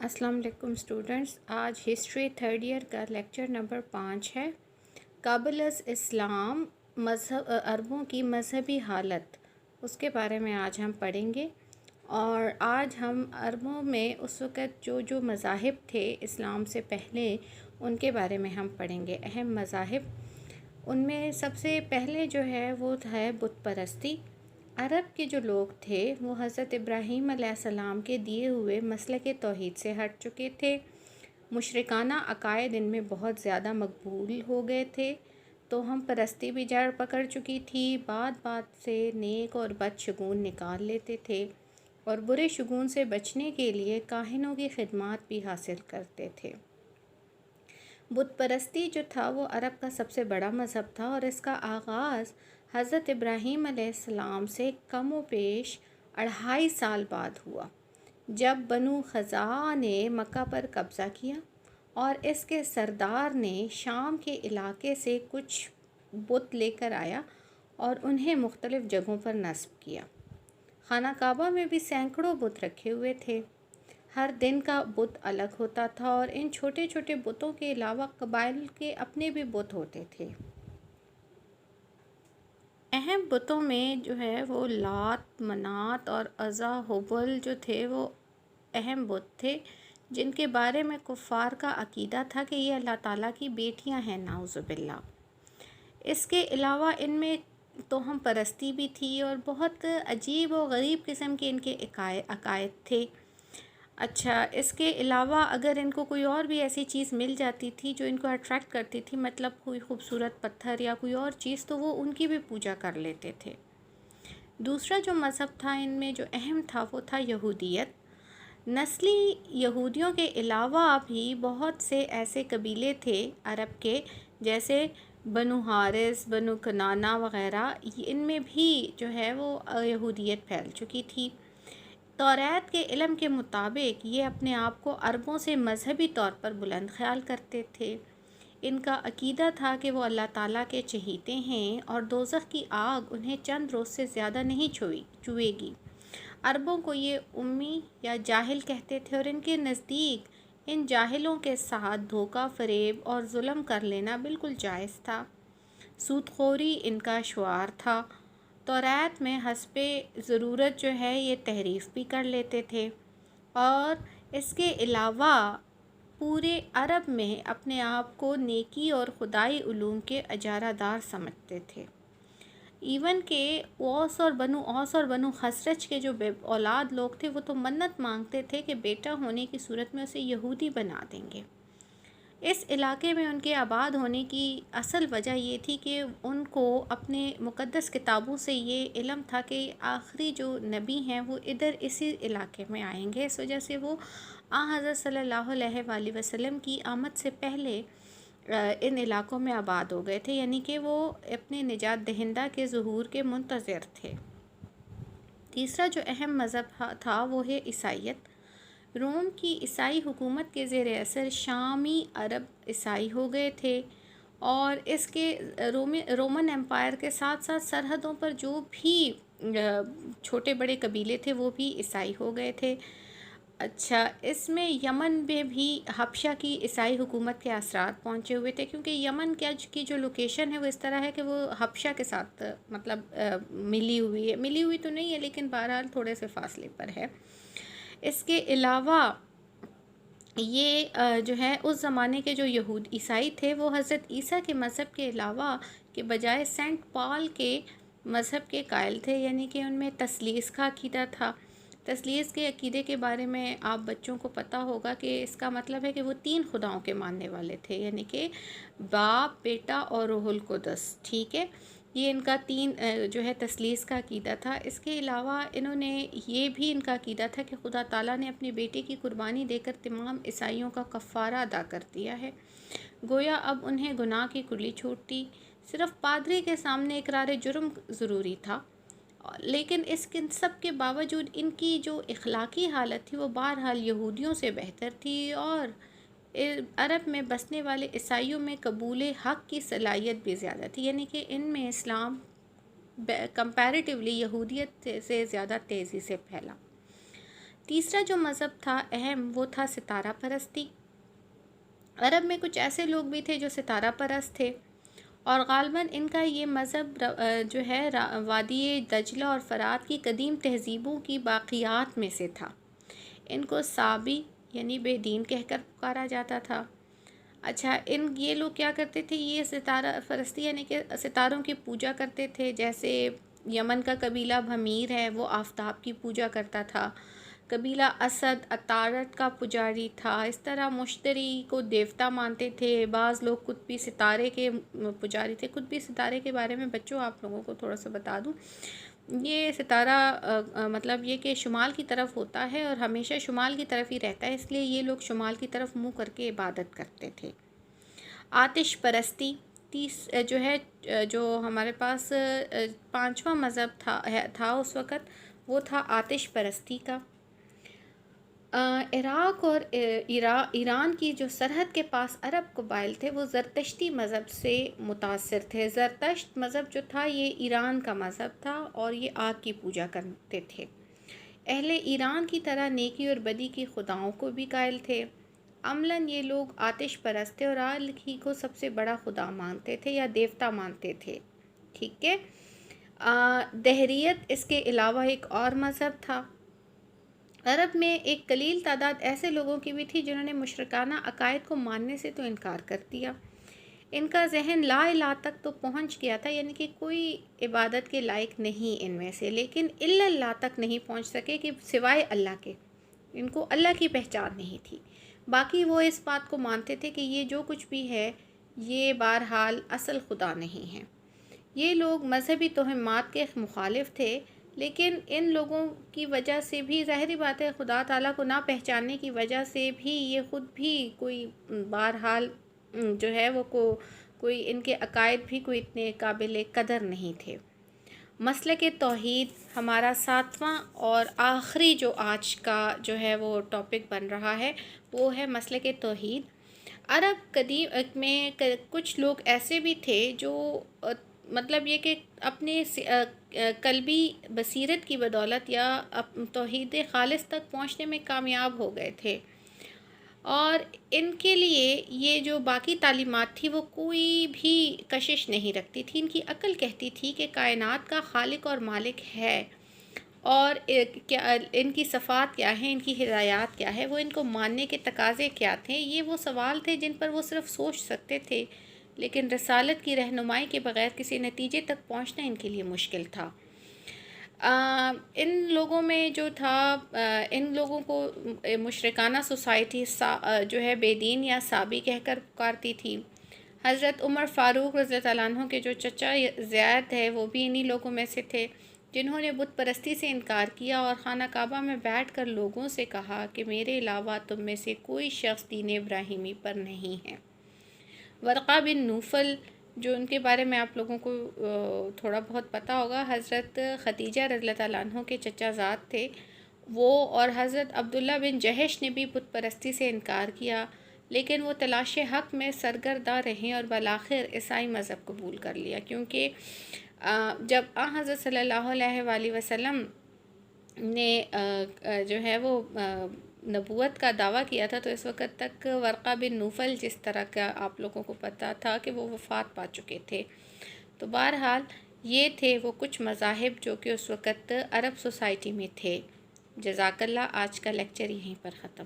السلام علیکم اسٹوڈنٹس، آج ہسٹری تھرڈ ایئر کا لیکچر نمبر 5 ہے۔ قبل از اسلام عربوں کی مذہبی حالت، اس کے بارے میں آج ہم پڑھیں گے۔ اور آج ہم عربوں میں اس وقت جو مذاہب تھے اسلام سے پہلے، ان کے بارے میں ہم پڑھیں گے۔ اہم مذاہب، ان میں سب سے پہلے جو ہے وہ ہے بت پرستی۔ عرب کے جو لوگ تھے وہ حضرت ابراہیم علیہ السلام کے دیے ہوئے مسلک توحید سے ہٹ چکے تھے۔ مشرکانہ عقائد ان میں بہت زیادہ مقبول ہو گئے تھے، تو ہم پرستی بھی جڑ پکڑ چکی تھی۔ بات بات سے نیک اور بد شگون نکال لیتے تھے، اور برے شگون سے بچنے کے لیے کاہنوں کی خدمات بھی حاصل کرتے تھے۔ بت پرستی جو تھا وہ عرب کا سب سے بڑا مذہب تھا، اور اس کا آغاز حضرت ابراہیم علیہ السلام سے کم و بیش 2.5 سال بعد ہوا، جب بنو خزاعہ نے مکہ پر قبضہ کیا اور اس کے سردار نے شام کے علاقے سے کچھ بت لے کر آیا اور انہیں مختلف جگہوں پر نصب کیا۔ خانہ کعبہ میں بھی سینکڑوں بت رکھے ہوئے تھے۔ ہر دن کا بت الگ ہوتا تھا، اور ان چھوٹے چھوٹے بتوں کے علاوہ قبائل کے اپنے بھی بت ہوتے تھے۔ اہم بتوں میں جو ہے وہ لات، منات اور عزا، ہبل جو تھے وہ اہم بت تھے، جن کے بارے میں کفار کا عقیدہ تھا کہ یہ اللہ تعالیٰ کی بیٹیاں ہیں، نعوذ باللہ۔ اس کے علاوہ ان میں توہم پرستی بھی تھی، اور بہت عجیب و غریب قسم کے ان کے عقائد تھے۔ اچھا، اس کے علاوہ اگر ان کو کوئی اور بھی ایسی چیز مل جاتی تھی جو ان کو اٹریکٹ کرتی تھی، مطلب کوئی خوبصورت پتھر یا کوئی اور چیز، تو وہ ان کی بھی پوجا کر لیتے تھے۔ دوسرا جو مذہب تھا ان میں جو اہم تھا وہ تھا یہودیت۔ نسلی یہودیوں کے علاوہ بھی بہت سے ایسے قبیلے تھے عرب کے، جیسے بنو حارث، بنو کنانہ وغیرہ، ان میں بھی جو ہے وہ یہودیت پھیل چکی تھی۔ توریت کے علم کے مطابق یہ اپنے آپ کو عربوں سے مذہبی طور پر بلند خیال کرتے تھے۔ ان کا عقیدہ تھا کہ وہ اللہ تعالیٰ کے چہیتے ہیں، اور دوزخ کی آگ انہیں چند روز سے زیادہ نہیں چھوئے گی۔ عربوں کو یہ امی یا جاہل کہتے تھے، اور ان کے نزدیک ان جاہلوں کے ساتھ دھوکہ، فریب اور ظلم کر لینا بالکل جائز تھا۔ سود خوری ان کا شعار تھا۔ توریت میں حسب ضرورت جو ہے یہ تحریف بھی کر لیتے تھے، اور اس کے علاوہ پورے عرب میں اپنے آپ کو نیکی اور خدائی علوم کے اجارہ دار سمجھتے تھے۔ ایون کہ اوس اور بنو خزرج کے جو بے اولاد لوگ تھے وہ تو منت مانگتے تھے کہ بیٹا ہونے کی صورت میں اسے یہودی بنا دیں گے۔ اس علاقے میں ان کے آباد ہونے کی اصل وجہ یہ تھی کہ ان کو اپنے مقدس کتابوں سے یہ علم تھا کہ آخری جو نبی ہیں وہ ادھر اسی علاقے میں آئیں گے۔ اس وجہ سے وہ حضرت صلی اللہ علیہ وآلہ وسلم کی آمد سے پہلے ان علاقوں میں آباد ہو گئے تھے، یعنی کہ وہ اپنے نجات دہندہ کے ظہور کے منتظر تھے۔ تیسرا جو اہم مذہب تھا وہ ہے عیسائیت۔ روم کی عیسائی حکومت کے زیر اثر شامی عرب عیسائی ہو گئے تھے، اور اس کے رومن امپائر کے ساتھ ساتھ سرحدوں پر جو بھی چھوٹے بڑے قبیلے تھے وہ بھی عیسائی ہو گئے تھے۔ اچھا، اس میں یمن میں بھی حبشہ کی عیسائی حکومت کے اثرات پہنچے ہوئے تھے، کیونکہ یمن کی جو لوکیشن ہے وہ اس طرح ہے کہ وہ حبشہ کے ساتھ مطلب ملی ہوئی تو نہیں ہے، لیکن بہرحال تھوڑے سے فاصلے پر ہے۔ اس کے علاوہ یہ جو ہے اس زمانے کے جو عیسائی تھے وہ حضرت عیسیٰ کے مذہب کے علاوہ کے بجائے سینٹ پال کے مذہب کے قائل تھے، یعنی کہ ان میں تثلیث کا عقیدہ تھا۔ تثلیث کے عقیدے کے بارے میں آپ بچوں کو پتہ ہوگا کہ اس کا مطلب ہے کہ وہ 3 خداؤں کے ماننے والے تھے، یعنی کہ باپ، بیٹا اور روح القدس، ٹھیک ہے۔ یہ ان کا 3 جو ہے تثلیث کا عقیدہ تھا۔ اس کے علاوہ انہوں نے یہ بھی ان کا عقیدہ تھا کہ خدا تعالیٰ نے اپنے بیٹے کی قربانی دے کر تمام عیسائیوں کا کفارہ ادا کر دیا ہے، گویا اب انہیں گناہ کی کلی چھوٹ تھی۔ صرف پادری کے سامنے اقرار جرم ضروری تھا، لیکن اس سب کے باوجود ان کی جو اخلاقی حالت تھی وہ بہرحال یہودیوں سے بہتر تھی، اور عرب میں بسنے والے عیسائیوں میں قبول حق کی صلاحیت بھی زیادہ تھی، یعنی کہ ان میں اسلام کمپیریٹیولی یہودیت سے زیادہ تیزی سے پھیلا۔ تیسرا جو مذہب تھا اہم، وہ تھا ستارہ پرستی۔ عرب میں کچھ ایسے لوگ بھی تھے جو ستارہ پرست تھے، اور غالباً ان کا یہ مذہب جو ہے وادی دجلہ اور فرات کی قدیم تہذیبوں کی باقیات میں سے تھا۔ ان کو صابی یعنی بے دین کہہ کر پکارا جاتا تھا۔ اچھا، یہ لوگ کیا کرتے تھے؟ یہ ستارہ پرستی یعنی کہ ستاروں کی پوجا کرتے تھے۔ جیسے یمن کا قبیلہ بھمیر ہے، وہ آفتاب کی پوجا کرتا تھا۔ قبیلہ اسد عطارد کا پجاری تھا۔ اس طرح مشتری کو دیوتا مانتے تھے۔ بعض لوگ قطبی ستارے کے پجاری تھے۔ قطبی ستارے کے بارے میں بچوں آپ لوگوں کو تھوڑا سا بتا دوں، یہ ستارہ مطلب یہ کہ شمال کی طرف ہوتا ہے اور ہمیشہ شمال کی طرف ہی رہتا ہے، اس لیے یہ لوگ شمال کی طرف منہ کر کے عبادت کرتے تھے۔ آتش پرستی جو ہے، جو ہمارے پاس پانچواں مذہب تھا اس وقت، وہ تھا آتش پرستی کا۔ عراق اور ایران کی جو سرحد کے پاس عرب قبائل تھے، وہ زرتشتی مذہب سے متاثر تھے۔ زرتشت مذہب جو تھا یہ ایران کا مذہب تھا، اور یہ آگ کی پوجا کرتے تھے۔ اہل ایران کی طرح نیکی اور بدی کی خداؤں کو بھی قائل تھے۔ عملاً یہ لوگ آتش پرست تھے اور آگ ہی کو سب سے بڑا خدا مانتے تھے یا دیوتا مانتے تھے۔ ٹھیک ہے۔ دہریت اس کے علاوہ ایک اور مذہب تھا۔ عرب میں ایک قلیل تعداد ایسے لوگوں کی بھی تھی جنہوں نے مشرکانہ عقائد کو ماننے سے تو انکار کر دیا۔ ان کا ذہن لا الہ تک تو پہنچ گیا تھا، یعنی کہ کوئی عبادت کے لائق نہیں ان میں سے، لیکن الا اللہ تک نہیں پہنچ سکے کہ سوائے اللہ کے، ان کو اللہ کی پہچان نہیں تھی۔ باقی وہ اس بات کو مانتے تھے کہ یہ جو کچھ بھی ہے یہ بہرحال اصل خدا نہیں ہے۔ یہ لوگ مذہبی توہمات کے مخالف تھے، لیکن ان لوگوں کی وجہ سے بھی ظاہری بات ہے، خدا تعالیٰ کو نہ پہچاننے کی وجہ سے بھی یہ خود بھی کوئی بہرحال جو ہے وہ کوئی ان کے عقائد بھی کوئی اتنے قابل قدر نہیں تھے۔ مسلک توحید ہمارا ساتواں اور آخری جو آج کا جو ہے وہ ٹاپک بن رہا ہے، وہ ہے مسلک توحید۔ عرب قدیم میں کچھ لوگ ایسے بھی تھے جو مطلب یہ کہ اپنے قلبی بصیرت کی بدولت یا توحید خالص تک پہنچنے میں کامیاب ہو گئے تھے، اور ان کے لیے یہ جو باقی تعلیمات تھی وہ کوئی بھی کشش نہیں رکھتی تھی۔ ان کی عقل کہتی تھی کہ کائنات کا خالق اور مالک ہے، اور کیا ان کی صفات کیا ہیں، ان کی ہدایات کیا ہے، وہ ان کو ماننے کے تقاضے کیا تھے۔ یہ وہ سوال تھے جن پر وہ صرف سوچ سکتے تھے، لیکن رسالت کی رہنمائی کے بغیر کسی نتیجے تک پہنچنا ان کے لیے مشکل تھا۔ ان لوگوں میں جو تھا، ان لوگوں کو مشرکانہ سوسائٹی جو ہے بے دین یا صابی کہہ کر پکارتی تھی۔ حضرت عمر فاروق رضی اللہ عنہ کے جو چچا زید ہے، وہ بھی انہی لوگوں میں سے تھے جنہوں نے بت پرستی سے انکار کیا اور خانہ کعبہ میں بیٹھ کر لوگوں سے کہا کہ میرے علاوہ تم میں سے کوئی شخص دین ابراہیمی پر نہیں ہے۔ ورقہ بن نوفل، جو ان کے بارے میں آپ لوگوں کو تھوڑا بہت پتہ ہوگا، حضرت خدیجہ رضی اللہ عنہ کے چچا زاد تھے وہ، اور حضرت عبداللہ بن جہش نے بھی بت پرستی سے انکار کیا، لیکن وہ تلاش حق میں سرگرداں رہیں اور بالآخر عیسائی مذہب قبول کر لیا، کیونکہ جب حضرت صلی اللہ علیہ وآلہ وسلم نے جو ہے وہ نبوت کا دعویٰ کیا تھا، تو اس وقت تک ورقہ بن نوفل جس طرح کا آپ لوگوں کو پتہ تھا کہ وہ وفات پا چکے تھے۔ تو بہرحال یہ تھے وہ کچھ مذاہب جو کہ اس وقت عرب سوسائٹی میں تھے۔ جزاک اللہ۔ آج کا لیکچر یہیں پر ختم۔